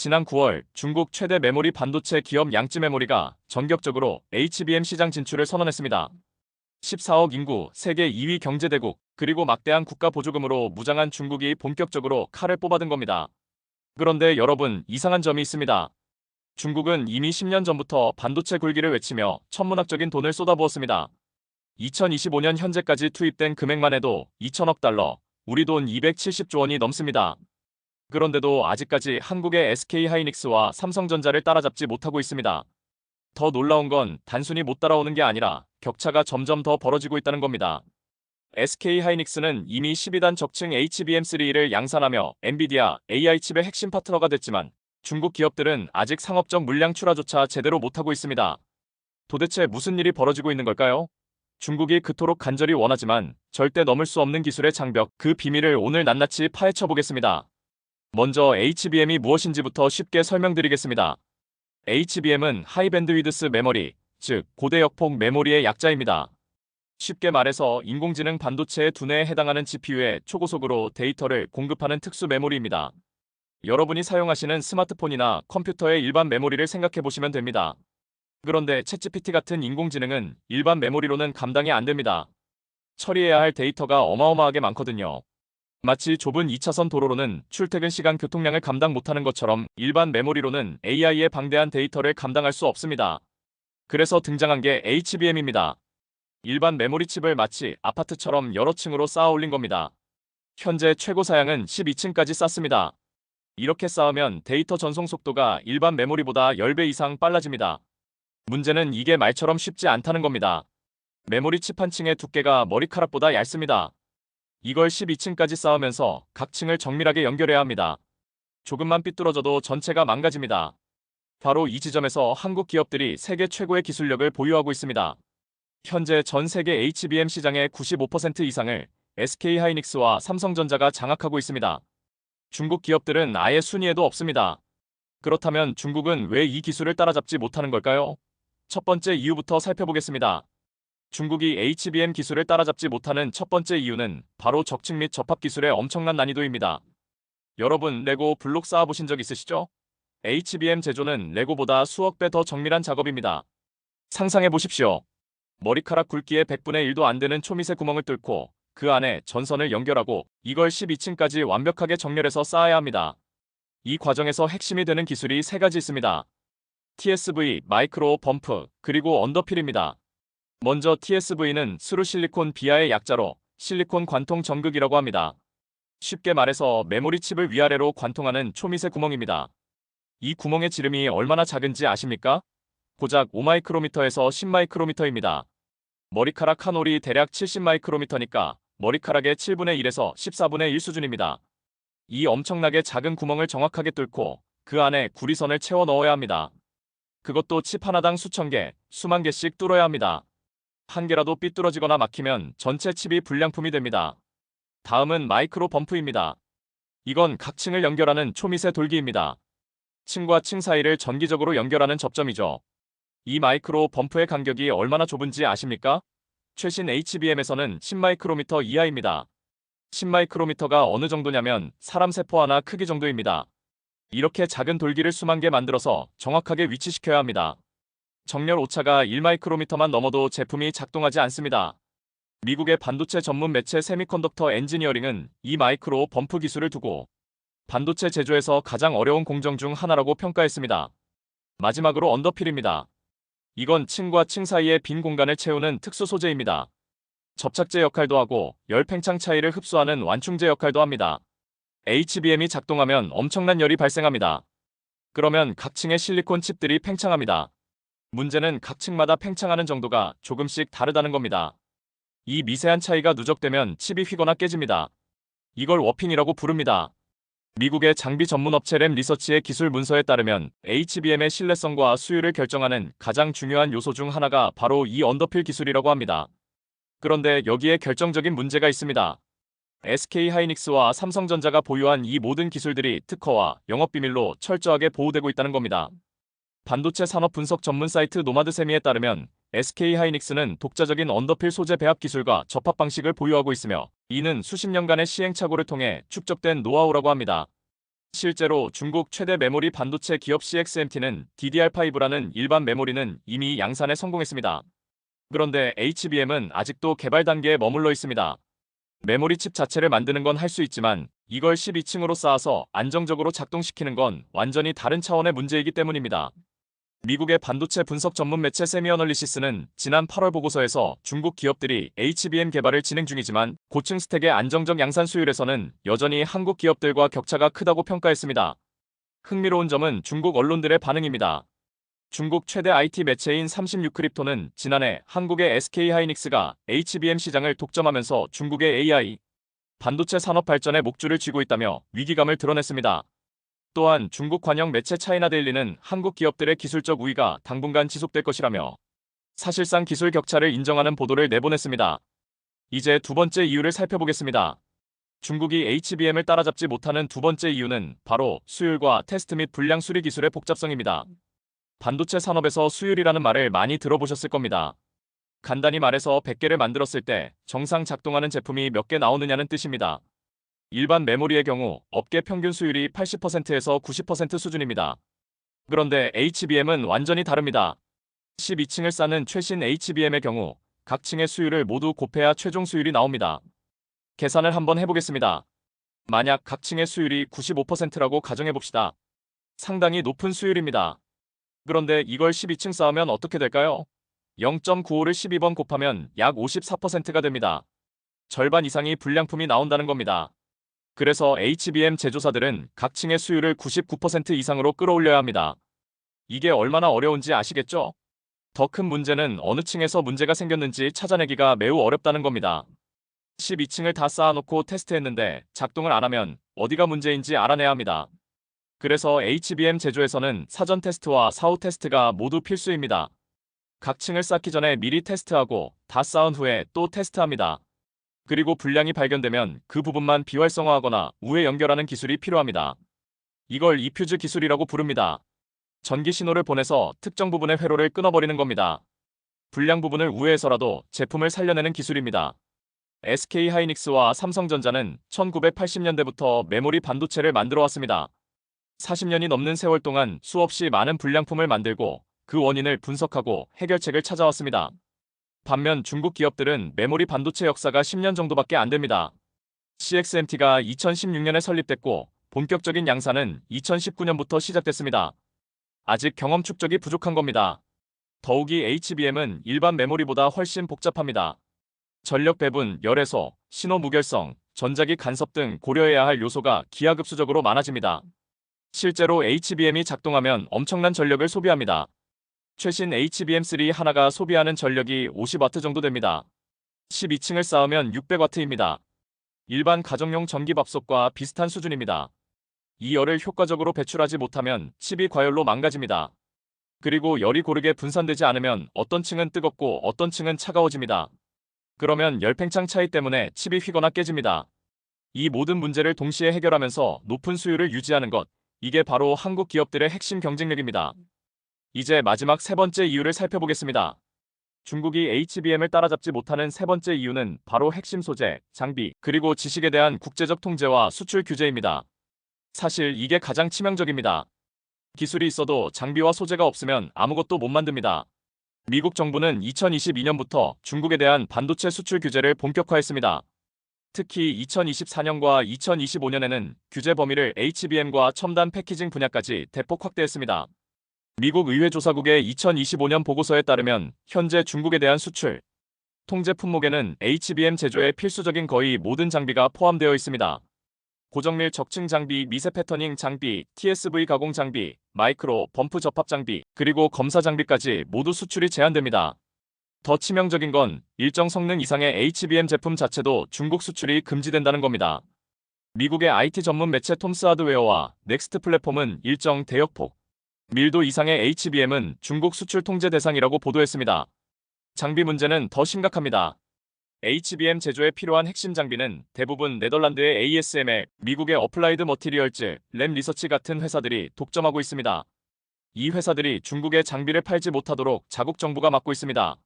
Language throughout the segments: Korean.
지난 9월 중국 최대 메모리 반도체 기업 양쯔메모리가 전격적으로 HBM 시장 진출을 선언했습니다. 14억 인구, 세계 2위 경제대국, 그리고 막대한 국가 보조금으로 무장한 중국이 본격적으로 칼을 뽑아든 겁니다. 그런데 여러분, 이상한 점이 있습니다. 중국은 이미 10년 전부터 반도체 굴기를 외치며 천문학적인 돈을 쏟아부었습니다. 2025년 현재까지 투입된 금액만 해도 2천억 달러, 우리 돈 270조 원이 넘습니다. 그런데도 아직까지 한국의 SK하이닉스와 삼성전자를 따라잡지 못하고 있습니다. 더 놀라운 건 단순히 못 따라오는 게 아니라 격차가 점점 더 벌어지고 있다는 겁니다. SK하이닉스는 이미 12단 적층 HBM3를 양산하며 엔비디아, AI칩의 핵심 파트너가 됐지만 중국 기업들은 아직 상업적 물량 출하조차 제대로 못하고 있습니다. 도대체 무슨 일이 벌어지고 있는 걸까요? 중국이 그토록 간절히 원하지만 절대 넘을 수 없는 기술의 장벽, 그 비밀을 오늘 낱낱이 파헤쳐 보겠습니다. 먼저 HBM이 무엇인지부터 쉽게 설명드리겠습니다. HBM은 하이밴드위드스 메모리, 즉 고대 역폭 메모리의 약자입니다. 쉽게 말해서 인공지능 반도체의 두뇌에 해당하는 GPU에 초고속으로 데이터를 공급하는 특수 메모리입니다. 여러분이 사용하시는 스마트폰이나 컴퓨터의 일반 메모리를 생각해 보시면 됩니다. 그런데 챗GPT 같은 인공지능은 일반 메모리로는 감당이 안 됩니다. 처리해야 할 데이터가 어마어마하게 많거든요. 마치 좁은 2차선 도로로는 출퇴근 시간 교통량을 감당 못하는 것처럼 일반 메모리로는 AI의 방대한 데이터를 감당할 수 없습니다. 그래서 등장한 게 HBM입니다. 일반 메모리 칩을 마치 아파트처럼 여러 층으로 쌓아 올린 겁니다. 현재 최고 사양은 12층까지 쌓습니다. 이렇게 쌓으면 데이터 전송 속도가 일반 메모리보다 10배 이상 빨라집니다. 문제는 이게 말처럼 쉽지 않다는 겁니다. 메모리 칩 한 층의 두께가 머리카락보다 얇습니다. 이걸 12층까지 쌓으면서 각 층을 정밀하게 연결해야 합니다. 조금만 삐뚤어져도 전체가 망가집니다. 바로 이 지점에서 한국 기업들이 세계 최고의 기술력을 보유하고 있습니다. 현재 전 세계 HBM 시장의 95% 이상을 SK하이닉스와 삼성전자가 장악하고 있습니다. 중국 기업들은 아예 순위에도 없습니다. 그렇다면 중국은 왜 이 기술을 따라잡지 못하는 걸까요? 첫 번째 이유부터 살펴보겠습니다. 중국이 HBM 기술을 따라잡지 못하는 첫 번째 이유는 바로 적층 및 접합 기술의 엄청난 난이도입니다. 여러분, 레고 블록 쌓아보신 적 있으시죠? HBM 제조는 레고보다 수억 배 더 정밀한 작업입니다. 상상해보십시오. 머리카락 굵기의 100분의 1도 안 되는 초미세 구멍을 뚫고 그 안에 전선을 연결하고 이걸 12층까지 완벽하게 정렬해서 쌓아야 합니다. 이 과정에서 핵심이 되는 기술이 세 가지 있습니다. TSV, 마이크로 범프, 그리고 언더필입니다. 먼저 TSV는 스루실리콘 비하의 약자로 실리콘 관통 전극이라고 합니다. 쉽게 말해서 메모리 칩을 위아래로 관통하는 초미세 구멍입니다. 이 구멍의 지름이 얼마나 작은지 아십니까? 고작 5마이크로미터에서 10마이크로미터입니다. 머리카락 한 올이 대략 70마이크로미터니까 머리카락의 7분의 1에서 14분의 1 수준입니다. 이 엄청나게 작은 구멍을 정확하게 뚫고 그 안에 구리선을 채워 넣어야 합니다. 그것도 칩 하나당 수천 개, 수만 개씩 뚫어야 합니다. 한 개라도 삐뚤어지거나 막히면 전체 칩이 불량품이 됩니다. 다음은 마이크로 범프입니다. 이건 각 층을 연결하는 초미세 돌기입니다. 층과 층 사이를 전기적으로 연결하는 접점이죠. 이 마이크로 범프의 간격이 얼마나 좁은지 아십니까? 최신 HBM에서는 10마이크로미터 이하입니다. 10마이크로미터가 어느 정도냐면 사람 세포 하나 크기 정도입니다. 이렇게 작은 돌기를 수만 개 만들어서 정확하게 위치시켜야 합니다. 정렬 오차가 1마이크로미터만 넘어도 제품이 작동하지 않습니다. 미국의 반도체 전문 매체 세미컨덕터 엔지니어링은 이 마이크로 범프 기술을 두고 반도체 제조에서 가장 어려운 공정 중 하나라고 평가했습니다. 마지막으로 언더필입니다. 이건 층과 층 사이의 빈 공간을 채우는 특수 소재입니다. 접착제 역할도 하고 열 팽창 차이를 흡수하는 완충제 역할도 합니다. HBM이 작동하면 엄청난 열이 발생합니다. 그러면 각 층의 실리콘 칩들이 팽창합니다. 문제는 각 층마다 팽창하는 정도가 조금씩 다르다는 겁니다. 이 미세한 차이가 누적되면 칩이 휘거나 깨집니다. 이걸 워핑이라고 부릅니다. 미국의 장비 전문 업체 램 리서치의 기술 문서에 따르면 HBM의 신뢰성과 수율을 결정하는 가장 중요한 요소 중 하나가 바로 이 언더필 기술이라고 합니다. 그런데 여기에 결정적인 문제가 있습니다. SK하이닉스와 삼성전자가 보유한 이 모든 기술들이 특허와 영업비밀로 철저하게 보호되고 있다는 겁니다. 반도체 산업 분석 전문 사이트 노마드세미에 따르면 SK하이닉스는 독자적인 언더필 소재 배합 기술과 접합 방식을 보유하고 있으며 이는 수십 년간의 시행착오를 통해 축적된 노하우라고 합니다. 실제로 중국 최대 메모리 반도체 기업 CXMT는 DDR5라는 일반 메모리는 이미 양산에 성공했습니다. 그런데 HBM은 아직도 개발 단계에 머물러 있습니다. 메모리 칩 자체를 만드는 건 할 수 있지만 이걸 12층으로 쌓아서 안정적으로 작동시키는 건 완전히 다른 차원의 문제이기 때문입니다. 미국의 반도체 분석 전문 매체 세미어널리시스는 지난 8월 보고서에서 중국 기업들이 HBM 개발을 진행 중이지만 고층 스택의 안정적 양산 수율에서는 여전히 한국 기업들과 격차가 크다고 평가했습니다. 흥미로운 점은 중국 언론들의 반응입니다. 중국 최대 IT 매체인 36크립토는 지난해 한국의 SK하이닉스가 HBM 시장을 독점하면서 중국의 AI 반도체 산업 발전에 목줄을 쥐고 있다며 위기감을 드러냈습니다. 또한 중국 관영 매체 차이나데일리는 한국 기업들의 기술적 우위가 당분간 지속될 것이라며 사실상 기술 격차를 인정하는 보도를 내보냈습니다. 이제 두 번째 이유를 살펴보겠습니다. 중국이 HBM을 따라잡지 못하는 두 번째 이유는 바로 수율과 테스트 및 불량 수리 기술의 복잡성입니다. 반도체 산업에서 수율이라는 말을 많이 들어보셨을 겁니다. 간단히 말해서 100개를 만들었을 때 정상 작동하는 제품이 몇 개 나오느냐는 뜻입니다. 일반 메모리의 경우 업계 평균 수율이 80%에서 90% 수준입니다. 그런데 HBM은 완전히 다릅니다. 12층을 쌓는 최신 HBM의 경우 각 층의 수율을 모두 곱해야 최종 수율이 나옵니다. 계산을 한번 해보겠습니다. 만약 각 층의 수율이 95%라고 가정해봅시다. 상당히 높은 수율입니다. 그런데 이걸 12층 쌓으면 어떻게 될까요? 0.95를 12번 곱하면 약 54%가 됩니다. 절반 이상이 불량품이 나온다는 겁니다. 그래서 HBM 제조사들은 각 층의 수율을 99% 이상으로 끌어올려야 합니다. 이게 얼마나 어려운지 아시겠죠? 더 큰 문제는 어느 층에서 문제가 생겼는지 찾아내기가 매우 어렵다는 겁니다. 12층을 다 쌓아놓고 테스트했는데 작동을 안 하면 어디가 문제인지 알아내야 합니다. 그래서 HBM 제조에서는 사전 테스트와 사후 테스트가 모두 필수입니다. 각 층을 쌓기 전에 미리 테스트하고 다 쌓은 후에 또 테스트합니다. 그리고 불량이 발견되면 그 부분만 비활성화하거나 우회 연결하는 기술이 필요합니다. 이걸 이퓨즈 기술이라고 부릅니다. 전기 신호를 보내서 특정 부분의 회로를 끊어버리는 겁니다. 불량 부분을 우회해서라도 제품을 살려내는 기술입니다. SK하이닉스와 삼성전자는 1980년대부터 메모리 반도체를 만들어 왔습니다. 40년이 넘는 세월 동안 수없이 많은 불량품을 만들고 그 원인을 분석하고 해결책을 찾아왔습니다. 반면 중국 기업들은 메모리 반도체 역사가 10년 정도밖에 안 됩니다. CXMT가 2016년에 설립됐고 본격적인 양산은 2019년부터 시작됐습니다. 아직 경험 축적이 부족한 겁니다. 더욱이 HBM은 일반 메모리보다 훨씬 복잡합니다. 전력 배분, 열애소, 신호 무결성, 전자기 간섭 등 고려해야 할 요소가 기하급수적으로 많아집니다. 실제로 HBM이 작동하면 엄청난 전력을 소비합니다. 최신 HBM3 하나가 소비하는 전력이 50W 정도 됩니다. 12층을 쌓으면 600W입니다. 일반 가정용 전기밥솥과 비슷한 수준입니다. 이 열을 효과적으로 배출하지 못하면 칩이 과열로 망가집니다. 그리고 열이 고르게 분산되지 않으면 어떤 층은 뜨겁고 어떤 층은 차가워집니다. 그러면 열팽창 차이 때문에 칩이 휘거나 깨집니다. 이 모든 문제를 동시에 해결하면서 높은 수율을 유지하는 것, 이게 바로 한국 기업들의 핵심 경쟁력입니다. 이제 마지막 세 번째 이유를 살펴보겠습니다. 중국이 HBM을 따라잡지 못하는 세 번째 이유는 바로 핵심 소재, 장비, 그리고 지식에 대한 국제적 통제와 수출 규제입니다. 사실 이게 가장 치명적입니다. 기술이 있어도 장비와 소재가 없으면 아무것도 못 만듭니다. 미국 정부는 2022년부터 중국에 대한 반도체 수출 규제를 본격화했습니다. 특히 2024년과 2025년에는 규제 범위를 HBM과 첨단 패키징 분야까지 대폭 확대했습니다. 미국 의회조사국의 2025년 보고서에 따르면 현재 중국에 대한 수출 통제 품목에는 HBM 제조에 필수적인 거의 모든 장비가 포함되어 있습니다. 고정밀 적층 장비, 미세 패터닝 장비, TSV 가공 장비, 마이크로, 범프 접합 장비, 그리고 검사 장비까지 모두 수출이 제한됩니다. 더 치명적인 건 일정 성능 이상의 HBM 제품 자체도 중국 수출이 금지된다는 겁니다. 미국의 IT 전문 매체 톰스 하드웨어와 넥스트 플랫폼은 일정 대역폭 밀도 이상의 HBM은 중국 수출 통제 대상이라고 보도했습니다. 장비 문제는 더 심각합니다. HBM 제조에 필요한 핵심 장비는 대부분 네덜란드의 ASML, 미국의 어플라이드 머티리얼즈, 램 리서치 같은 회사들이 독점하고 있습니다. 이 회사들이 중국에 장비를 팔지 못하도록 자국 정부가 막고 있습니다.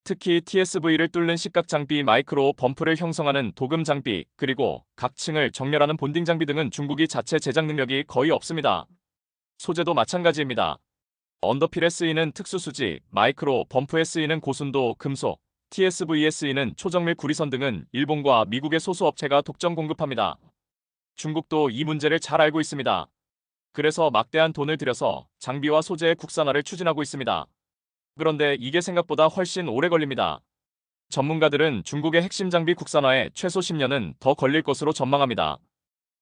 특히 TSV를 뚫는 식각 장비, 마이크로 범프를 형성하는 도금 장비, 그리고 각 층을 정렬하는 본딩 장비 등은 중국이 자체 제작 능력이 거의 없습니다. 소재도 마찬가지입니다. 언더필에 쓰이는 특수수지, 마이크로 범프에 쓰이는 고순도 금속, TSV에 쓰이는 초정밀 구리선 등은 일본과 미국의 소수 업체가 독점 공급합니다. 중국도 이 문제를 잘 알고 있습니다. 그래서 막대한 돈을 들여서 장비와 소재의 국산화를 추진하고 있습니다. 그런데 이게 생각보다 훨씬 오래 걸립니다. 전문가들은 중국의 핵심 장비 국산화에 최소 10년은 더 걸릴 것으로 전망합니다.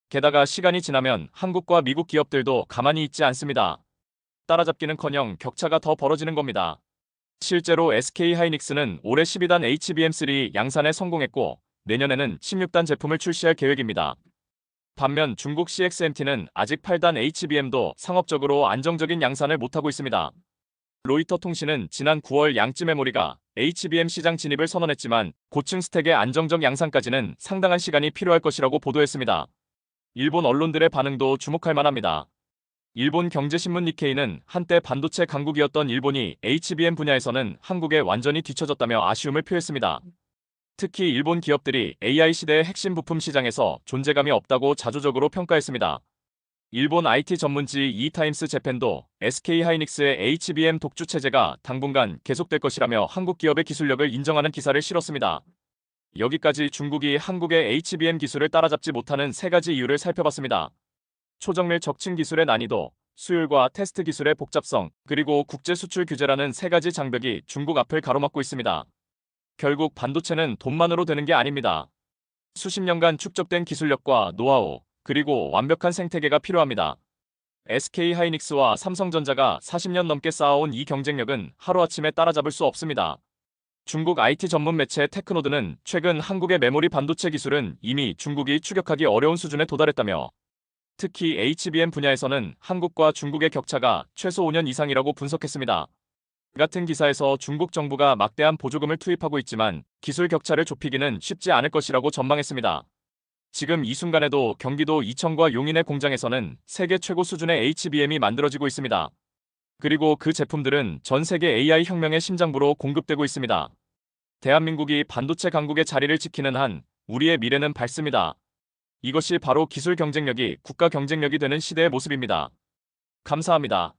게다가 시간이 지나면 한국과 미국 기업들도 가만히 있지 않습니다. 따라잡기는커녕 격차가 더 벌어지는 겁니다. 실제로 SK하이닉스는 올해 12단 HBM3 양산에 성공했고 내년에는 16단 제품을 출시할 계획입니다. 반면 중국 CXMT는 아직 8단 HBM도 상업적으로 안정적인 양산을 못하고 있습니다. 로이터 통신은 지난 9월 양쯔 메모리가 HBM 시장 진입을 선언했지만 고층 스택의 안정적 양산까지는 상당한 시간이 필요할 것이라고 보도했습니다. 일본 언론들의 반응도 주목할 만합니다. 일본 경제신문 니케이는 한때 반도체 강국이었던 일본이 HBM 분야에서는 한국에 완전히 뒤처졌다며 아쉬움을 표했습니다. 특히 일본 기업들이 AI 시대의 핵심 부품 시장에서 존재감이 없다고 자조적으로 평가했습니다. 일본 IT 전문지 이타임스 재팬도 SK하이닉스의 HBM 독주 체제가 당분간 계속될 것이라며 한국 기업의 기술력을 인정하는 기사를 실었습니다. 여기까지 중국이 한국의 HBM 기술을 따라잡지 못하는 세 가지 이유를 살펴봤습니다. 초정밀 적층 기술의 난이도, 수율과 테스트 기술의 복잡성, 그리고 국제 수출 규제라는 세 가지 장벽이 중국 앞을 가로막고 있습니다. 결국 반도체는 돈만으로 되는 게 아닙니다. 수십 년간 축적된 기술력과 노하우, 그리고 완벽한 생태계가 필요합니다. SK하이닉스와 삼성전자가 40년 넘게 쌓아온 이 경쟁력은 하루아침에 따라잡을 수 없습니다. 중국 IT 전문 매체 테크노드는 최근 한국의 메모리 반도체 기술은 이미 중국이 추격하기 어려운 수준에 도달했다며 특히 HBM 분야에서는 한국과 중국의 격차가 최소 5년 이상이라고 분석했습니다. 같은 기사에서 중국 정부가 막대한 보조금을 투입하고 있지만 기술 격차를 좁히기는 쉽지 않을 것이라고 전망했습니다. 지금 이 순간에도 경기도 이천과 용인의 공장에서는 세계 최고 수준의 HBM이 만들어지고 있습니다. 그리고 그 제품들은 전 세계 AI 혁명의 심장부로 공급되고 있습니다. 대한민국이 반도체 강국의 자리를 지키는 한 우리의 미래는 밝습니다. 이것이 바로 기술 경쟁력이 국가 경쟁력이 되는 시대의 모습입니다. 감사합니다.